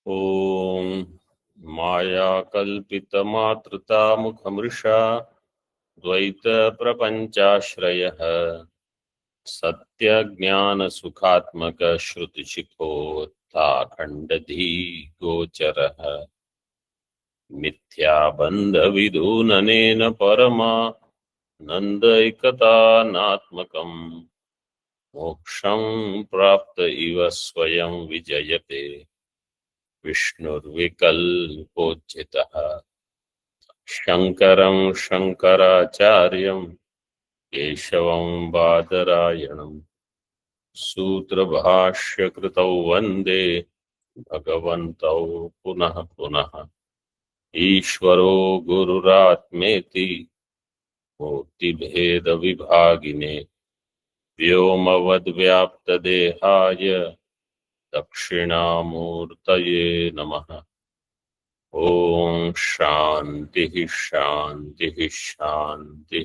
ॐ मायाकल्पितमातृतामुखमृषा द्वैतप्रपञ्चाश्रयः सत्यज्ञानसुखात्मकश्रुतिशिखोत्थाखण्डधीगोचरः मिथ्याबन्धविदूननेन परमा नन्दैकतानात्मकम् मोक्षं प्राप्त इव स्वयं विजयते विष्णुर्विकल्पोचितः शङ्करं शङ्कराचार्यं केशवं बादरायणं सूत्रभाष्यकृतौ वन्दे भगवन्तौ पुनः पुनः। ईश्वरो गुरुरात्मेति मूर्तिभेदविभागिने व्योमवद्व्याप्तदेहाय दक्षिणामूर्तये नमः। ओम शांति शांति शांति।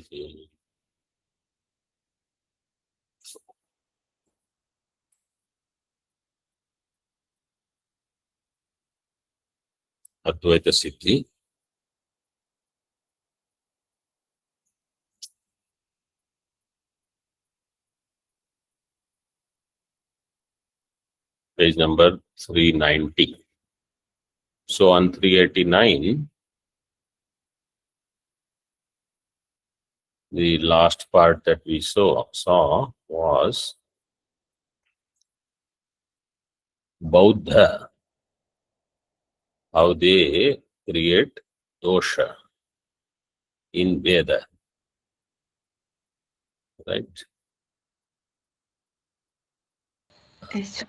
अद्वैत सिद्धि page number 390. So on 389, the last part that we saw was Bauddha, how they create dosha in Veda, right? Yes.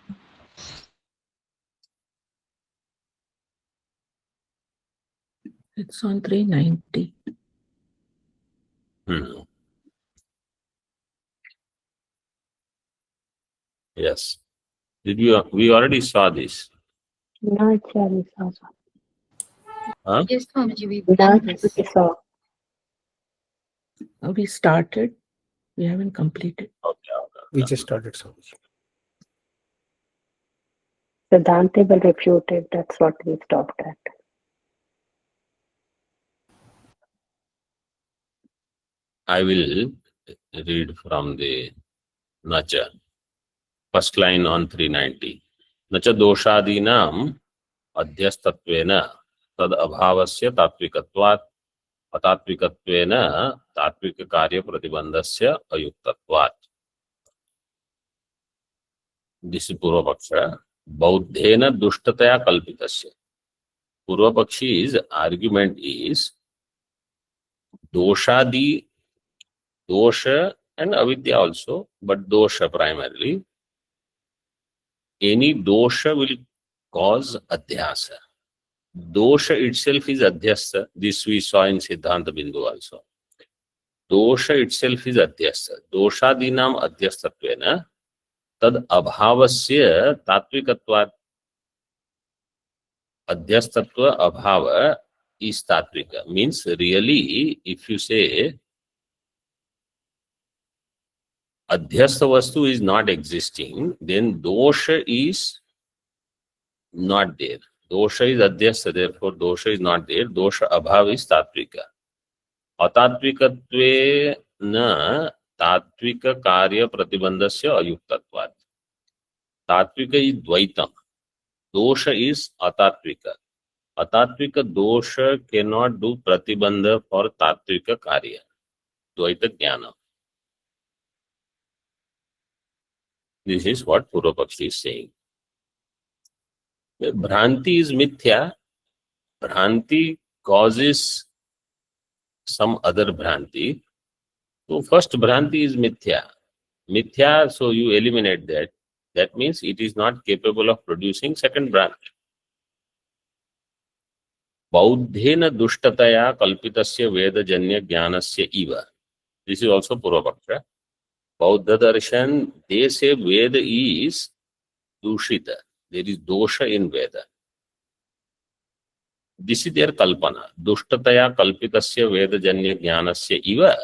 It's on 390. Yes. We already saw this. No, it's we saw. Huh? Yes, Swamiji, we That done we this. saw. We started. We haven't completed. Okay. We just started, so The Dante will refute it. That's what we stopped at. I will read from the Nacha. First line on 390. Nacha doshadinam adhyastatvena tad abhavasya tatvikatvat atatvikattvena tatvika karya pratibandhasya ayuktatvat. This is Purvapaksha. Bauddhena dushtataya kalpitasya. Purvapakshi's argument is doshadi, dosha and avidya also, but dosha primarily. Any dosha will cause adhyasa. Dosha itself is adhyasa. This we saw in Siddhanta Bindu also. Dosha itself is adhyasa. Doshadinam adhyastatvena tad abhavasya tatvikatvat. Adhyastatva abhava is tatvika. Means really, if you say adhyasta vastu is not existing, then dosha is not there. Dosha is adhyasta, therefore dosha is not there. Dosha abhav is tatvika. Atatvikatve na tatvika karya pratibandhasya ayuktatvat. Tatvika is dvaitam. Dosha is atatvika. Atatvika dosha cannot do pratibandha for tatvika karya. Dvaita jnana. This is what Purvapakshi is saying. Bhranti is mithya. Bhranti causes some other Bhranti. So first Bhranti is mithya. Mithya, so you eliminate that. That means it is not capable of producing second Bhranti. Bauddhena dushtataya kalpitasya vedajanya jnanasya iva. This is also Purvapaksha. Bauddha darshan, they say Veda is dushita. There is dosha in Veda. This is their kalpana. Dushtataya kalpitasya vedajanya jnanasya iva.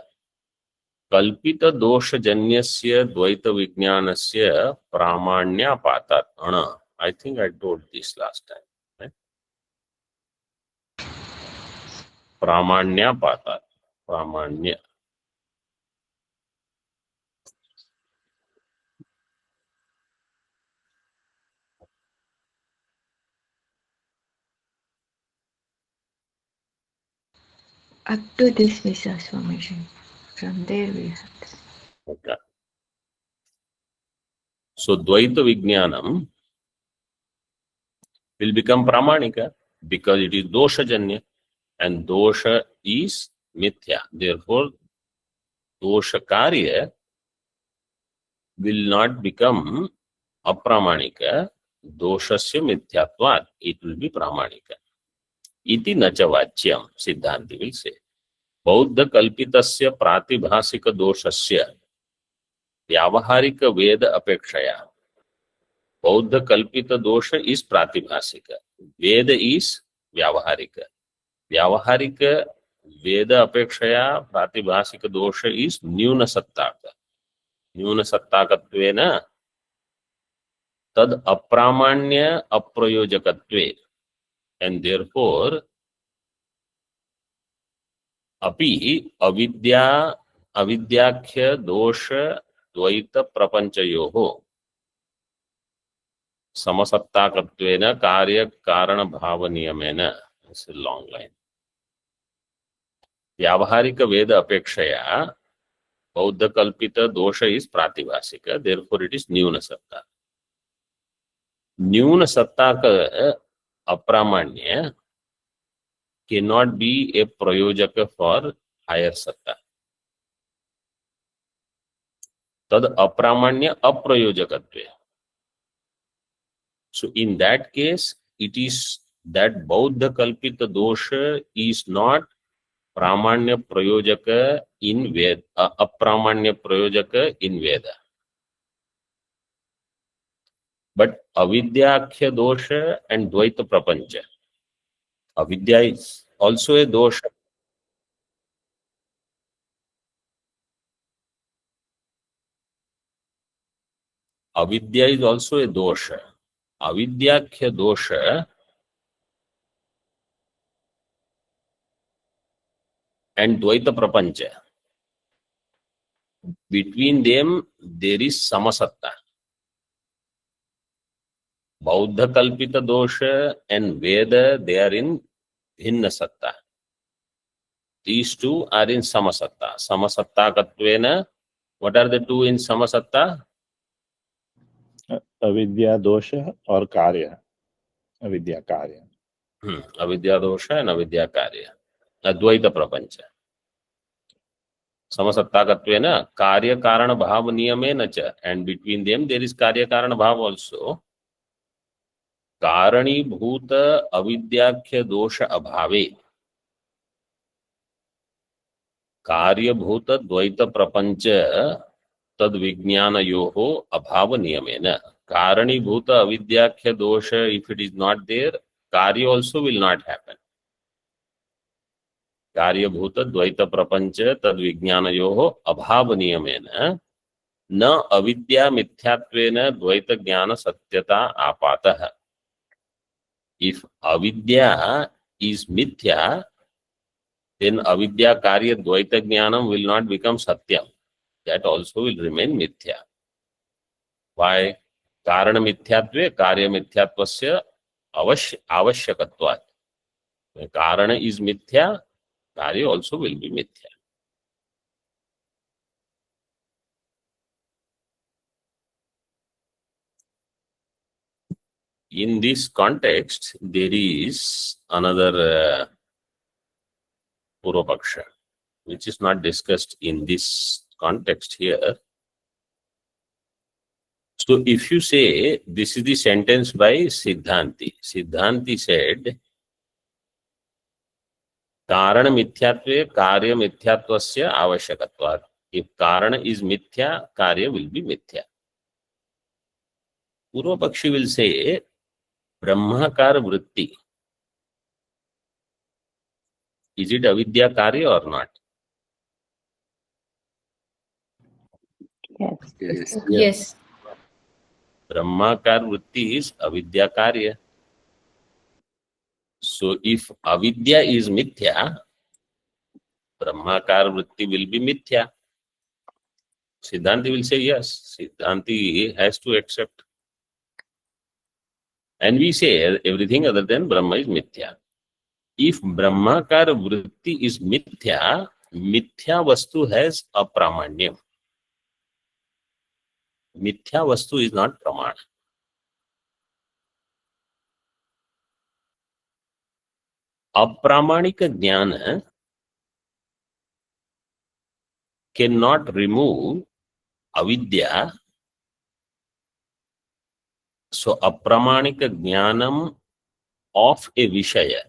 Kalpita dosha janyasya dvaita vijnanasya pramanya patat. I think I told this last time. Right? प्रामाण्यापातात, प्रामाण्य. Up to this visa, Swamiji. From there we have this. Okay. So Dvaita Vijnanam will become Pramanika because it is dosha janya and dosha is mithya. Therefore, dosha karya will not become apramanika. Doshasya mithyatvat. It will be pramanika. Iti nacha vachyam, Siddhanti will say. Bauddha kalpitasya pratibhasika doshasya vyavaharika veda apekshaya. Bauddha kalpita dosha is pratibhasika. Veda is vyavaharika. Vyavaharika veda apekshaya pratibhasika dosha is nyuna sattaka. Nyuna sattakattvena tad apramanya aprayojakatve. And therefore, api avidya avidyakhya dosha dvaita prapanchayoho samasattakattvena karya karana bhava niyamena. It's a long line. Vyavaharika veda apekshaya Bauddha kalpita dosha is pratibhasika, therefore it is nyuna satta. Nyuna sattaka apramanya cannot be a prayojaka for higher satta. Tad apramanya aprayojakatve. So in that case, it is that Bauddha kalpita dosha is not pramanya prayojaka in Veda, apramanya prayojaka in Veda. But avidyakhya dosha and dvaita prapancha. Avidya is also a dosha. Avidya is also a dosha. Avidyakhya dosha and dvaita prapancha. Between them, there is samasatta. Bauddha kalpita dosha and Veda, they are in bhinna satta. These two are in samasatta. Samasatta katvena. What are the two in samasatta? अविद्या दोष और कार्य, अविद्या कार्य. Avidya dosha and avidya karya. Advaita prapancha. Samasattakattvena karya karana bhava niyamena cha. And between them there is karya karana bhava also. Karani bhuta avidyakhya dosha abhave. Karya bhuta dvaita prapancha tad vijnana yoho abhava niyamena. Karani bhuta avidyakhya dosha, if it is not there, karya also will not happen. कार्य भूत द्वैत प्रपंच तद विज्ञानयोः अभाव नियमेन न अविद्या मिथ्यात्वेन द्वैत ज्ञान सत्यता आपातः. If avidya is mithya, then avidya karya dvaita jnanam will not become satyam. That also will remain mithya. Why? Karana mithyatve karya mithyattvasya avashyakatvat. When karana is mithya, karya also will be mithya. In this context, there is another Purvapaksha, which is not discussed in this context here. So if you say, this is the sentence by Siddhanti. Siddhanti said, Karana mithyatve karya mithyattvasya avashyakatvat. If Karana is mithya, karya will be mithya. Purvapakshi will say, Brahmakar vritti. Is it avidya karya or not? Yes. Yes. Brahmakar vritti is avidya karya. So if avidya is mithya, Brahmakar vritti will be mithya. Siddhanti will say yes. Siddhanti has to accept. And we say everything other than Brahma is mithya. If Brahmakar vritti is mithya, mithya vastu has apramanyam. Mithya vastu is not pramana. Apramanika jnana cannot remove avidya. So apramanika jnanam of a vishaya,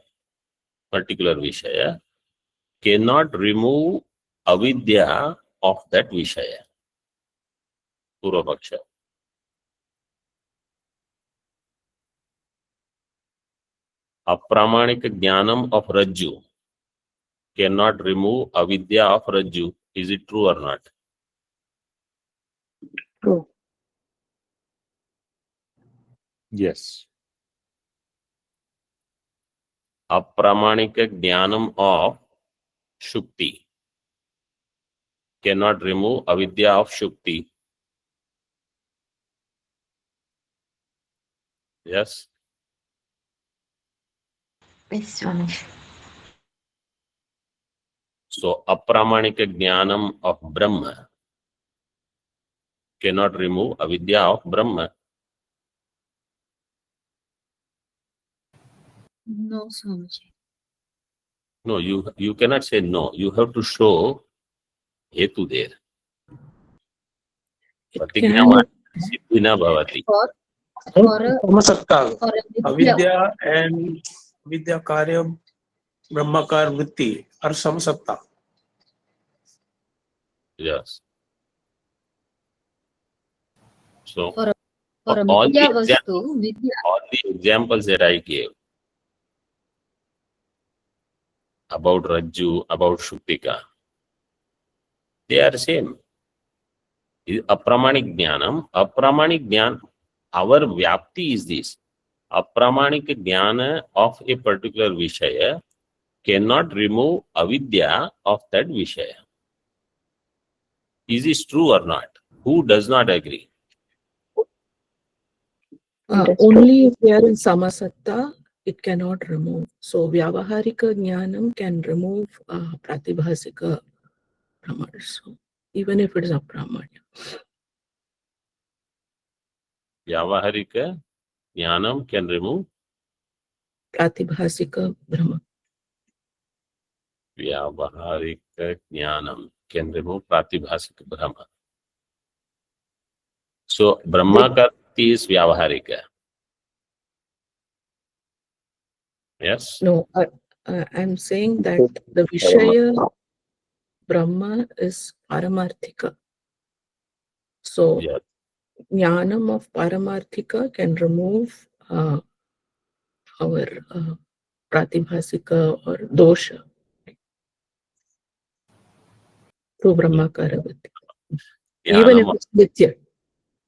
particular vishaya, cannot remove avidya of that vishaya. Purvapaksha. Apramanika jnanam of rajju cannot remove avidya of rajju. Is it true or not? True. Yes. Apramanika jnanam of shukti cannot remove avidya of shukti. Yes. Yes, Swamiji. So apramanika jnanam of Brahma cannot remove avidya of Brahma. No, Swamiji. No, you cannot say no. You have to show hetu there. Patigna siddhina bhavati. For a Brahmasakta, for a mithya, avidya and vidya karya brahmakar vritti are samasatta. Yes. So for a all mithya the vastu, vidya. all the examples that I gave about Rajju, about Shuktika, they are same. Apramanik jnanam, apramanik jnana, our vyapti is this. Apramanik jnana of a particular vishaya cannot remove avidya of that vishaya. Is this true or not? Who does not agree? That's Only if we are in Samasatta, it cannot remove. So, Vyavaharika Jnanam can remove Pratibhasika Brahman. So, even if it is Apramanya. Vyavaharika jnanam can remove Pratibhasika Brahman. Vyavaharika jnanam can remove Pratibhasika Brahma. So Brahmakarti is Vyavaharika. Yes? No, I'm saying that the Vishaya Brahma is Paramarthika. So, Yes. Jnanam of Paramarthika can remove our Pratibhasika or Dosha through Brahmakara Vritti. Even if Jnanam, it's Mithya.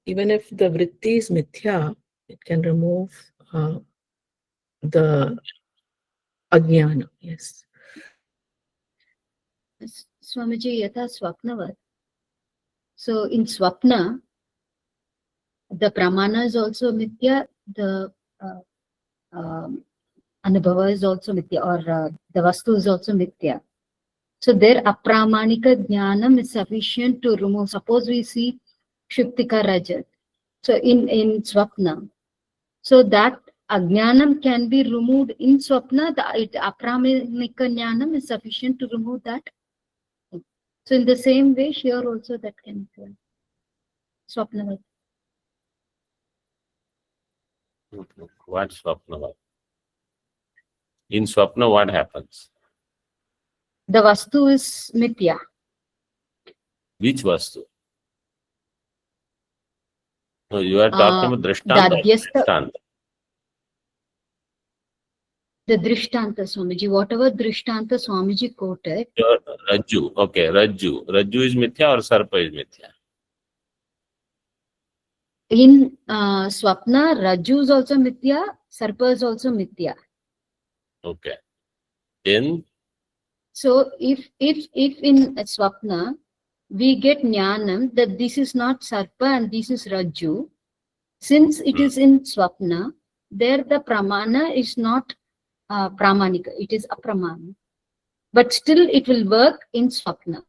Even if the Vritti is Mithya, it can remove the Ajnana. Yes. Swamiji, yatha swapnavat. So in swapna, the pramana is also mithya, the anubhava is also mithya, or the vastu is also mithya. So their apramanika jnanam is sufficient to remove. Suppose we see Shuktika Rajat. So in swapna, so that ajnanam can be removed in swapna. The apramanika jnanam is sufficient to remove that. So in the same way, here also that can be swapna. what Swapna? In Swapna, what happens? The vastu is mithya. Which Vastu? No, you are talking about Drishtanta. The adhyastha- Drishtanta. The Drishtanta Swamiji, whatever Drishtanta Swamiji quoted, Your Rajju. Okay, Rajju. Rajju is Mithya or Sarpa is Mithya? in Swapna, Rajju is also Mithya, Sarpa is also Mithya. Okay. In So if in Swapna we get jnanam that this is not Sarpa and this is Rajju, since it is in Swapna, there the pramana is not pramanika, it is apramana. But still it will work in Swapna.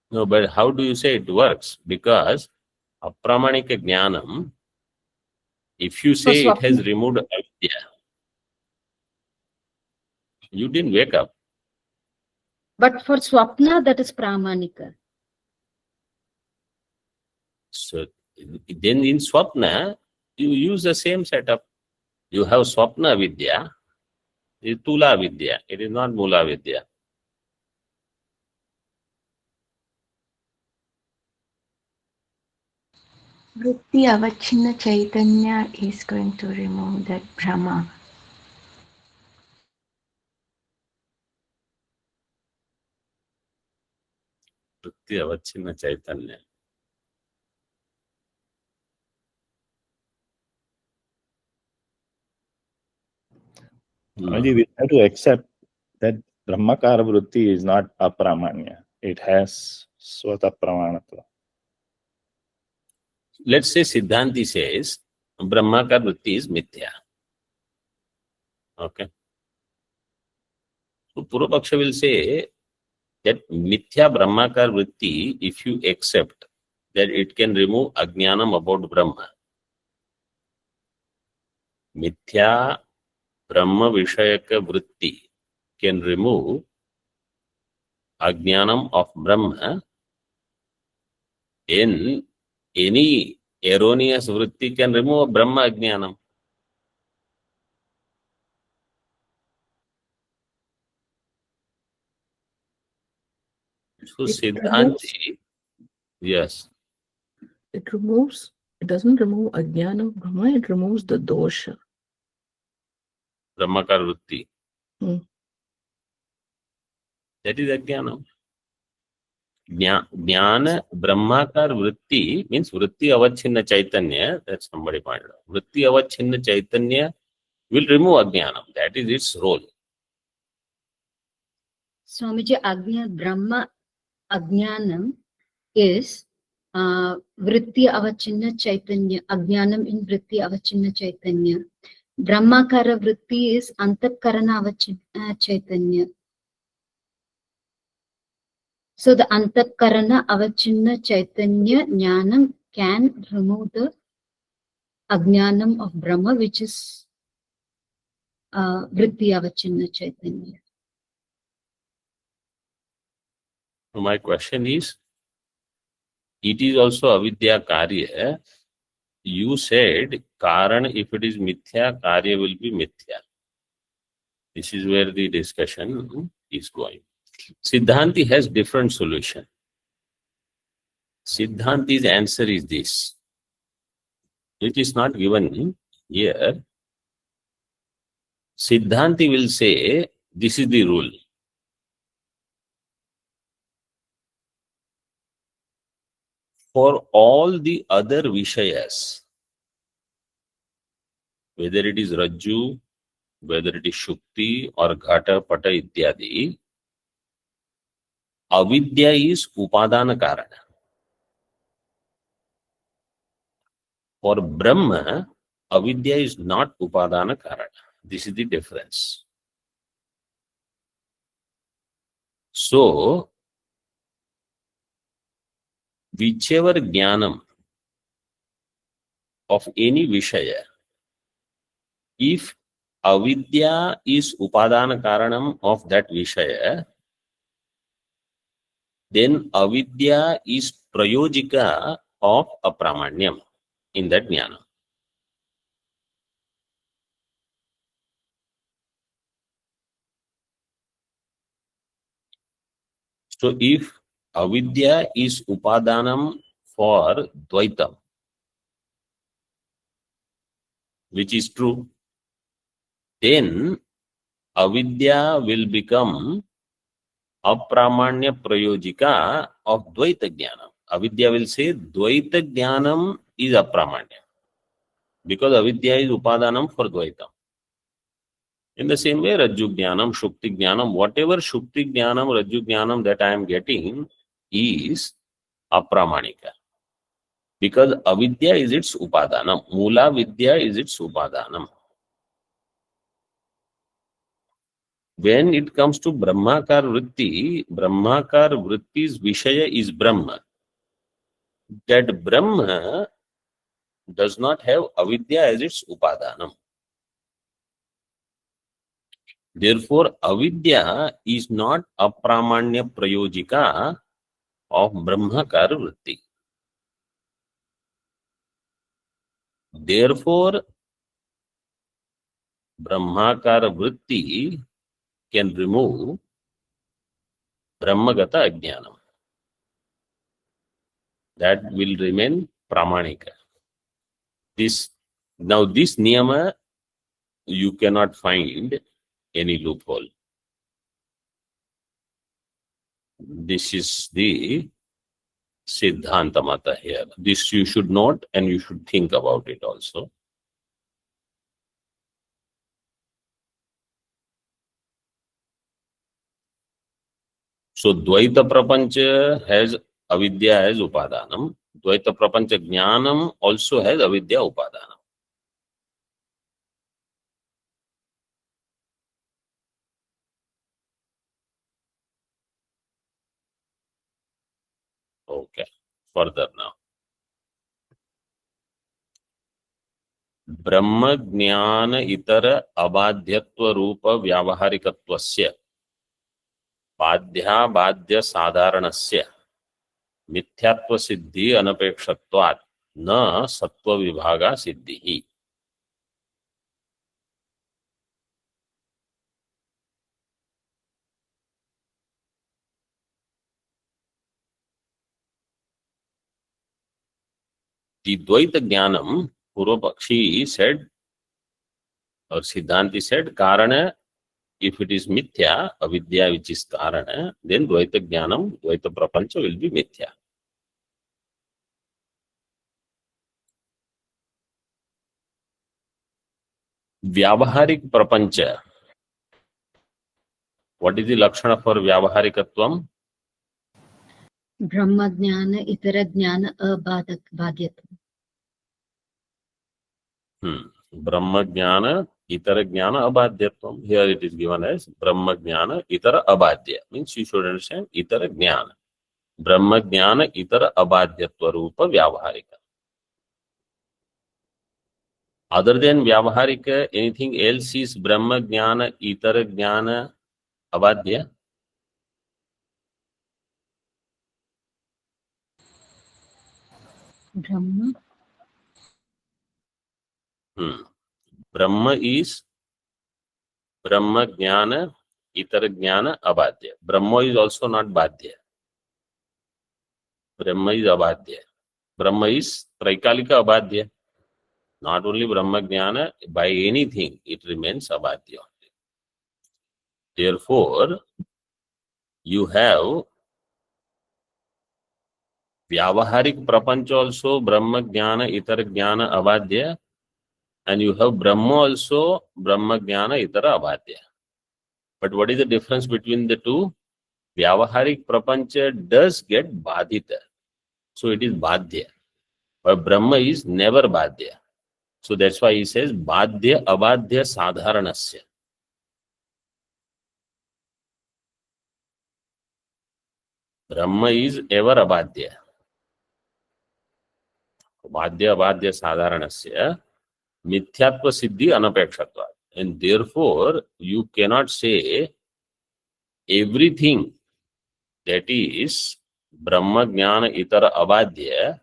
No, but how do you say it works? Because apramanika jnanam, if you say it has removed avidya, you didn't wake up. But for Swapna, that is pramanika. So then in Swapna, you use the same setup. You have Swapna Vidya, it is Tula Vidya, it is not Mula Vidya. Vritti avachinna chaitanya is going to remove that Brahma. Vritti avachinna chaitanya. Swamiji, we have to accept that Brahmakara Vritti is not apramanya. It has Swata Pramanatva. Let's say Siddhanti says Brahmakara Vritti is Mithya. Okay. So Purvapaksha will say that Mithya Brahmakara Vritti, if you accept that it can remove Ajnanam about Brahma. Mithya Brahma Vishayaka Vritti can remove Ajnanam of Brahma, in any erroneous Vritti can remove Brahma Ajnanam. So It Siddhanti, yes. It doesn't remove ajnana of Brahma, it removes the dosha. Brahmakara Vritti. Hmm. That is Ajnanam. Jnana Brahmakara Vritti means Vritti Avachinna Chaitanya. That's somebody pointed out. Vritti Avachinna Chaitanya will remove Ajnanam. That is its role. Swamiji, Brahma Ajnanam is Vritti Avachinna Chaitanya. Ajnanam in Vritti Avachinna Chaitanya. Brahmakara Vritti is Antakarana Avachinna Chaitanya. So the Antakarana Avachinna Chaitanya Jnanam can remove the Ajnanam of Brahma, which is Vritti Avachinna Chaitanya. So my question is, it is also avidya karya. You said Karan, if it is mithya, karya will be mithya. This is where the discussion is going. Siddhanti has different solution. Siddhanti's answer is this. It is not given here. Siddhanti will say, this is the rule. For all the other Vishayas, whether it is Rajju, whether it is Shukti or Ghata, Pata, Ityadi, avidya is Upadana Karana. For Brahma, avidya is not Upadana Karana. This is the difference. So, whichever jnanam of any Vishaya, if avidya is Upadana Karanam of that Vishaya, then avidya is prayojika of apramanyam in that jnana. So if avidya is upadanam for dvaitam, which is true, then avidya will become apramanya prayojika of dvaita jnanam. Avidya will say dvaita jnanam is apramanya, because avidya is upadanam for dvaitam. In the same way, Rajju Jnanam, Shukti Jnanam, whatever Shukti Jnanam, Rajju Jnanam that I am getting is apramanika. Because avidya is its upadanam. Mula vidya is its upadanam. When it comes to Brahmakar Vritti's Vishaya is Brahma. That Brahma does not have avidya as its upadanam. Therefore, avidya is not apramanya prayojika of Brahmakar Vritti. Therefore, Brahmakar Vritti can remove Brahmagata Ajnanam. That will remain Pramanika. This niyama you cannot find any loophole. This is the Siddhanta Mata here. This you should note and you should think about it also. So Dvaita Prapancha has avidya as upadanam. Dvaita Prapancha Jnanam also has avidya upadanam. Okay, further now. Brahma Jnana Itara Abadhyatva Rupa Vyavaharikattvasya Badhya Badhya Sadharanasya Mithyatva Siddhi Anapekshaktvāt Na Sattva Vibhaga Siddhihi. The Dvaita Jnanam, Purvapakshi said, or Siddhanti said, Karana, if it is Mithya, Avidya which is Karana, then Dvaita Jnanam, Dvaita Prapancha will be Mithya. Vyavaharik Prapancha. What is the Lakshana for Vyavaharikatvam? Brahma Jnana, Itara Jnana, Abadhyatvam. Brahma Jnana, Itara Jnana, Abadhyatvam. Here it is given as Brahma Jnana, Itara Abadhya. Means you should understand Itara Jnana. Brahma Jnana, Itara Abadhyatva Rupa Vyavaharika. Other than Vyavaharika, anything else is Brahma Jnana, Itara Jnana, Abadhya? Brahma. Brahma is Brahma Jnana, Itara Jnana, Abadhya. Brahma is also not Badhya. Brahma is Abadhya. Brahma is Traikalika Abadhya. Not only Brahma Jnana, by anything it remains Abadhya. Therefore, you have Vyavaharik Prapancha also, Brahma Jnana, Itara Jnana, Abadhya, and you have Brahma also, Brahma Jnana, Itara, Abadhya. But what is the difference between the two? Vyavaharik Prapancha does get Badhita. So it is Badhya. But Brahma is never Badhya. So that's why he says Badhya, Abadhya, Sadharanasya. Brahma is ever Abadhya. Badhya, Abadhya, Sadharanasya. Mithyatva Siddhi Anapekshaktvāt. And therefore, you cannot say everything that is Brahma Jnana Itara Abadhya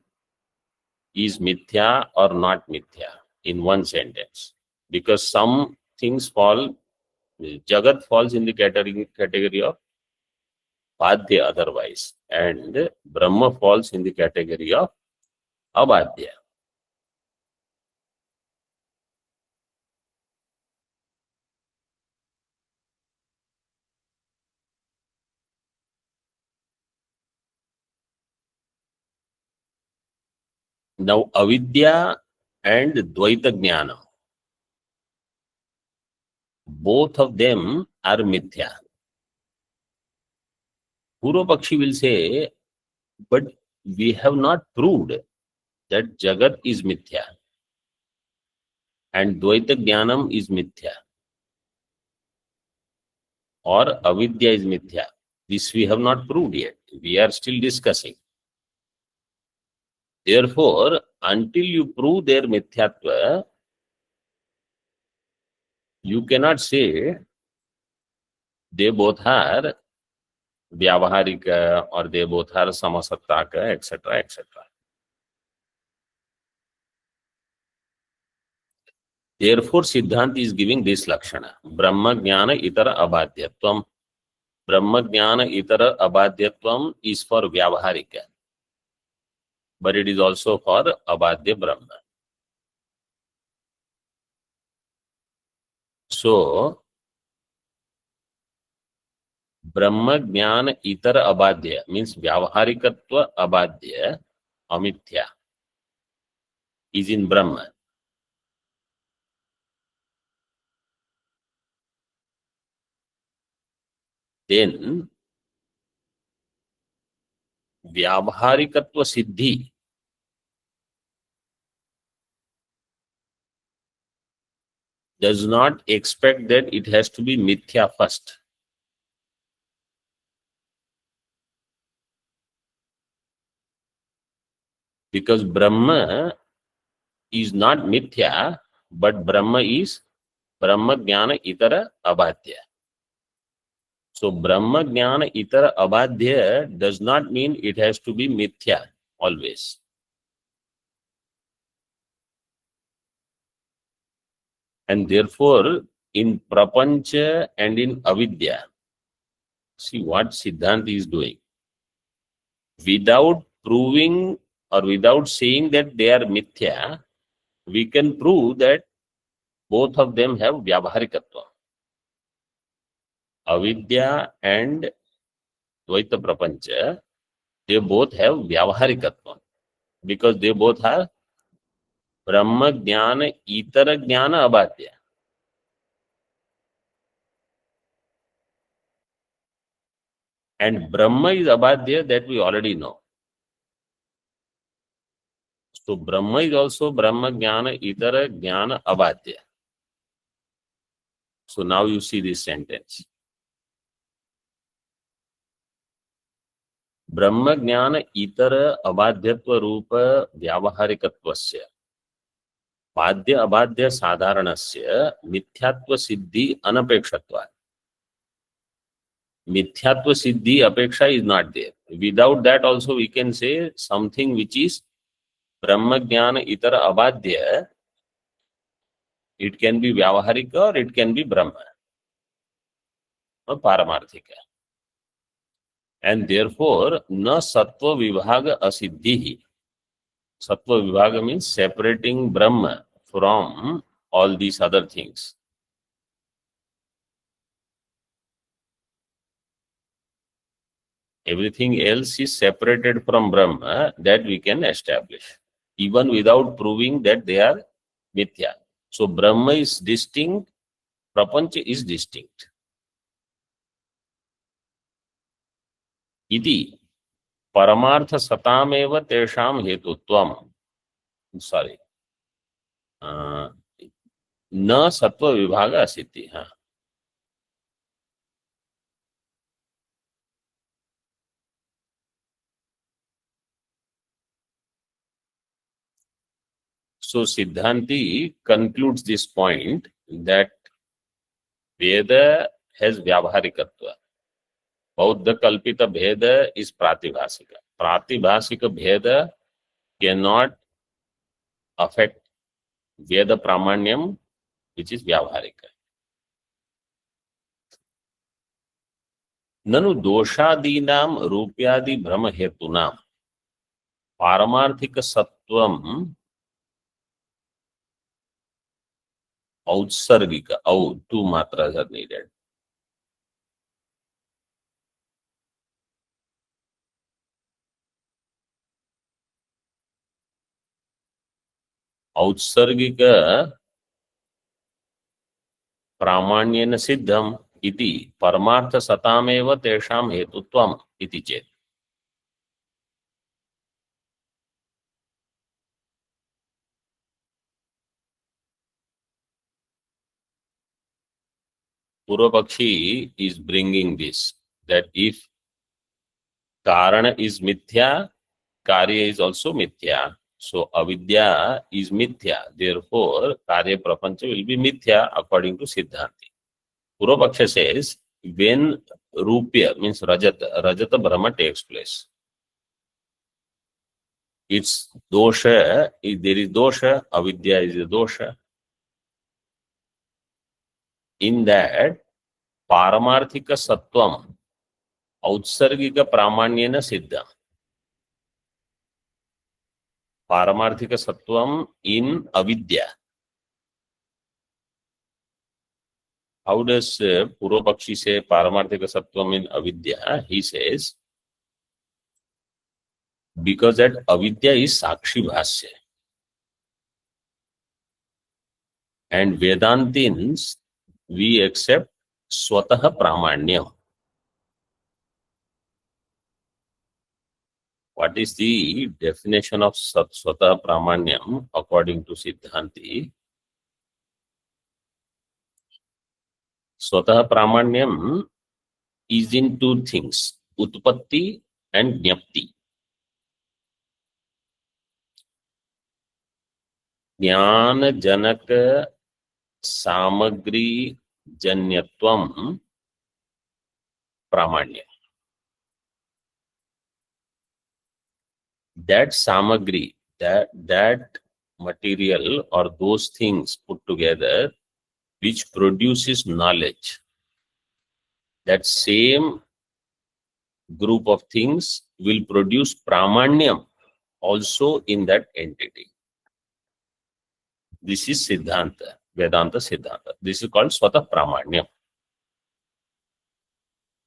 is Mithya or not Mithya in one sentence. Because some things fall, Jagat falls in the category of Badhya otherwise, and Brahma falls in the category of Abadhya. Now, Avidya and Dvaita Jnana. both of them are mithya. Purva Pakshi will say, but we have not proved that Jagat is mithya and Dvaita Jnanam is mithya or Avidya is mithya. This we have not proved yet. We are still discussing. Therefore, until you prove their mithyatva, you cannot say they both are Vyavaharika or they both are Samasattaka, etc., etc. Therefore, Siddhanta is giving this Lakshana. Brahma Jnana Itara Abhadyatvam. Brahma Jnana Itara Abhadyatvam is for Vyavaharika, but it is also for Abhadya Brahma. So, Brahma Jnana Itara Abhadya means Vyavaharikatva Abhadya Amithya is in Brahma. Then Vyavaharikatva Siddhi does not expect that it has to be Mithya first. Because Brahma is not Mithya, but Brahma is Brahma Jnana Itara Abhadya. So Brahma Jnana Itara Abhadya does not mean it has to be Mithya always. And therefore, in Prapancha and in Avidya, see what Siddhanta is doing. Without proving or without saying that they are Mithya, we can prove that both of them have Vyavaharikatva. Avidya and Dvaita Prapancha, they both have Vyavaharikatva because they both are Brahma Jnana Itara Jnana Abhadya. And Brahma is Abhadya, that we already know. So Brahma is also Brahma Jnana Itara Jnana Abhadya. So now you see this sentence. Brahma Jnana Itara Abhadhyatva Rupa Vyavaharikatvasya Badhya Abhadya Sadharanasya Mithyatva Siddhi Anapekshatva. Mithyatva Siddhi Apeksha is not there. Without that also we can say something which is Brahma Jnana Itara Abhadya. It can be Vyavaharika or it can be Brahma or Paramarthika. And therefore, na Sattva Vibhaga Asiddhihi. Sattva Vibhaga means separating Brahma from all these other things. Everything else is separated from Brahma, that we can establish, even without proving that they are Mithya. So Brahma is distinct, Prapancha is distinct. Iti Paramartha Satameva Tesham Hetutvam. Sorry. Na Sattva Vibhaga Asiddhi. So Siddhanti concludes this point that Veda has Vyavaharikatva. Bauddha Kalpita Bheda is Pratibhasika. Pratibhasika Bheda cannot affect Veda Pramanyam, which is Vyavaharika. Nanu doshadinam rupyadi brahma hetunam paramarthika sattvam outsargika. Two matras are needed. Outsargika प्रामाण्येन सिद्धम् इति परमार्थसतामेव तेषां हेतुत्वम् इति चेत् Purvapakshi is bringing this, that if Karana is mithya, Karya is also mithya. So avidya is mithya. Therefore, Karya Prapancha will be mithya according to Siddhanti. Purvapaksha says, when Rupya means Rajata Brahma takes place, it's dosha, if there is dosha, avidya is a dosha. In that, Paramarthika Sattvam, Autsargika Pramanyena Siddha. Paramarthika Sattvam in avidya. How does Purvapakshi say Paramarthika Sattvam in avidya? He says, because that avidya is Sakshi Bhasya. And Vedantins, we accept Swataha Pramanyam. What is the definition of Swataha Pramanyam according to Siddhanti? Swataha Pramanyam is in two things, Utpatti and Jnapti. Jnana Janaka Samagri Janyatvam Pramanya. That samagri, that material or those things put together which produces knowledge, that same group of things will produce pramanyam also in that entity. This is Siddhanta, Vedanta Siddhanta. This is called Swatah Pramanyam.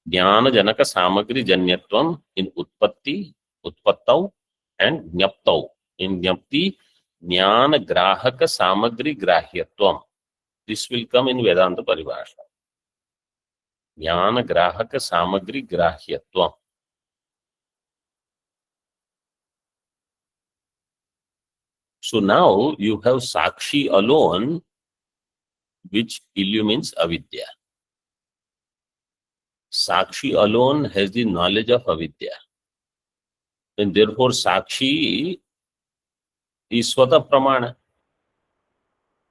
Jnana Janaka Samagri Janyatvam in Utpatti, Utpattau and Jnaptau. In Jnapti, Jnana Grahaka Samagri Grahyatvam. This will come in Vedanta Paribhasha. Jnana Grahaka Samagri Grahyatvam. So now you have Sakshi alone, which illumines avidya. Sakshi alone has the knowledge of avidya. And therefore Sakshi is Swata Pramana.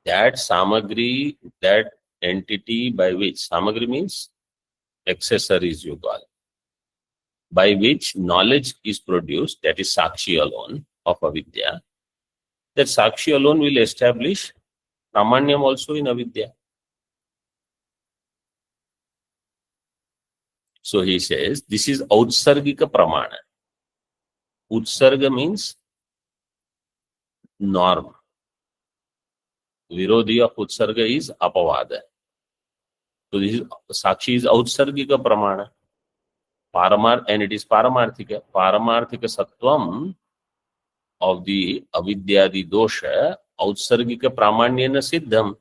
That samagri, that entity by which, samagri means accessories you call, by which knowledge is produced, that is Sakshi alone of avidya. That Sakshi alone will establish Pramanyam also in avidya. So he says, this is Autsargika Pramana. Utsarga means norm. Virodhi of Utsarga is Apavada. So this is, Sakshi is Autsargika Pramana. And it is Paramarthika. Paramarthika Sattvam of the avidyadi dosha Autsargika Pramanyena Siddham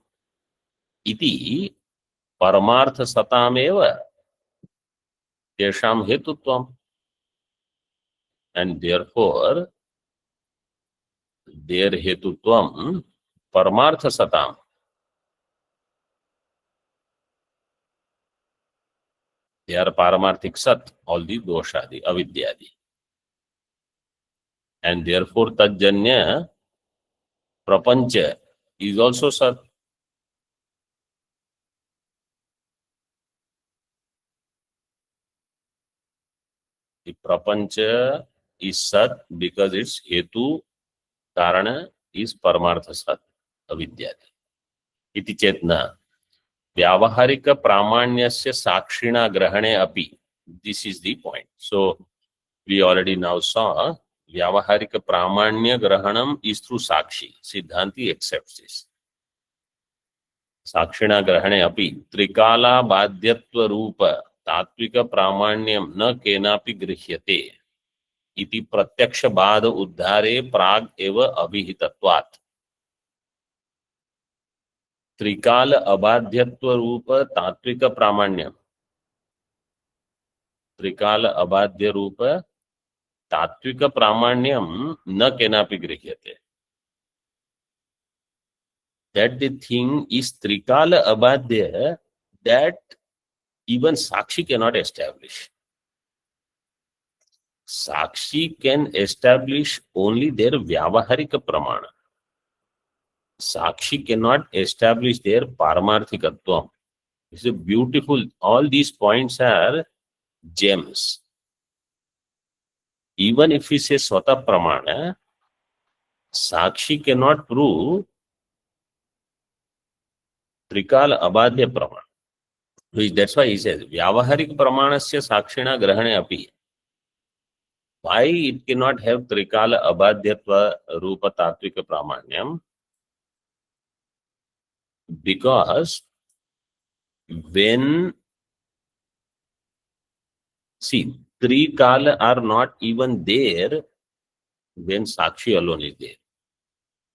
iti Paramartha Satameva Tesham Hetutvam. And therefore, their Hetutvam Paramartha Satam. They are Paramarthik Sat, all the dosha, the avidyadi. And therefore, Tajjanya Prapancha is also Sat. The Prapancha is Sat because its Hetu, Karana is Paramartha Sat, avidyadi. Iti Chetna. Vyavaharika Pramanyasya Sakshina Grahane Api. This is the point. So, we already now saw Vyavaharika Pramanya Grahanam is through Sakshi. Siddhanti accepts this. Sakshina Grahane Api. Trikala Badhyatva Rupa Tatvika Pramanyam Na Kenapi Grihyate. Iti Pratyaksha Bada Uddhare Prag Eva Abhihitatvat. त्रिकाल अबाध्यत्व रूप तात्विक प्रामाण्यम, त्रिकाल अबाध्य रूप तात्विक प्रामाण्यम न केनापि गृह्यते. That the thing is trikala abadya, that even Sakshi cannot establish. Sakshi can establish only their Vyavaharika Pramana. Sakshi cannot establish their Paramarthikatvam. It's a beautiful, all these points are gems. Even if we say Swata Pramana, Sakshi cannot prove Trikala Abadya Pramana. That's why he says, Vyavaharik Pramanasya Sakshina Grahane Api. Why it cannot have Trikala Abhadyatva Rupa Tatvika Pramanyam? Because when, see, three Kala are not even there when Sakshi alone is there.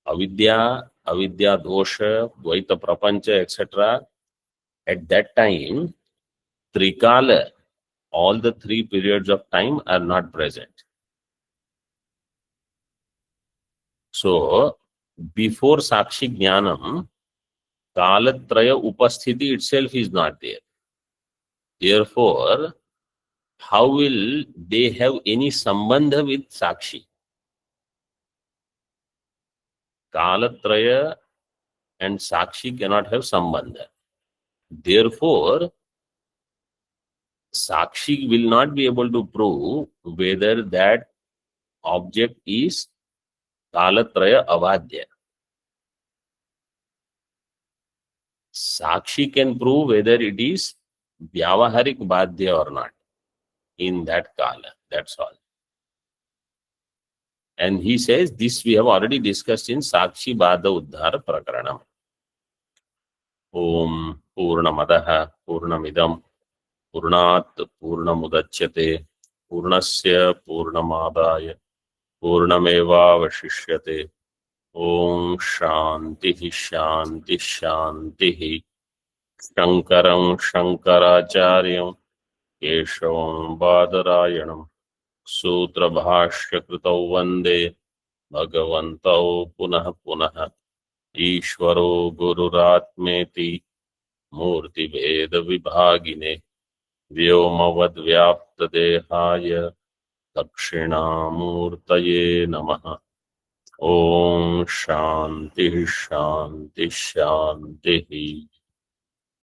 Avidya, Dosha, Dvaita Prapancha, etc. At that time, Trikala, all the three periods of time are not present. So, before Sakshi Jnanam, Kalatraya Upasthiti itself is not there. Therefore, how will they have any sambandha with Sakshi? Kalatraya and Sakshi cannot have sambandha. Therefore, Sakshi will not be able to prove whether that object is Kalatraya Avadya. Sakshi can prove whether it is Vyavaharik Badhya or not in that Kala. That's all. And he says this we have already discussed in Sakshi Bada Uddhara Prakaranam. Om Purnamadaha Purnamidam Purnat Purnamudachyate Purnasya Purnamadaya Purnameva Vashishyate. Om Shanti Shanti Shanti. Shankaram Shankaracharyam Keshavam Badarayanam Sutra Bhashya Kritau Vande Bhagavantau Punah Punah Ishvaro Gururatmeti Murti Veda Vibhagine Vyomavad Vyapta Dehaya Dakshinamurtaye Namaha. Om Shanti Shanti Shanti.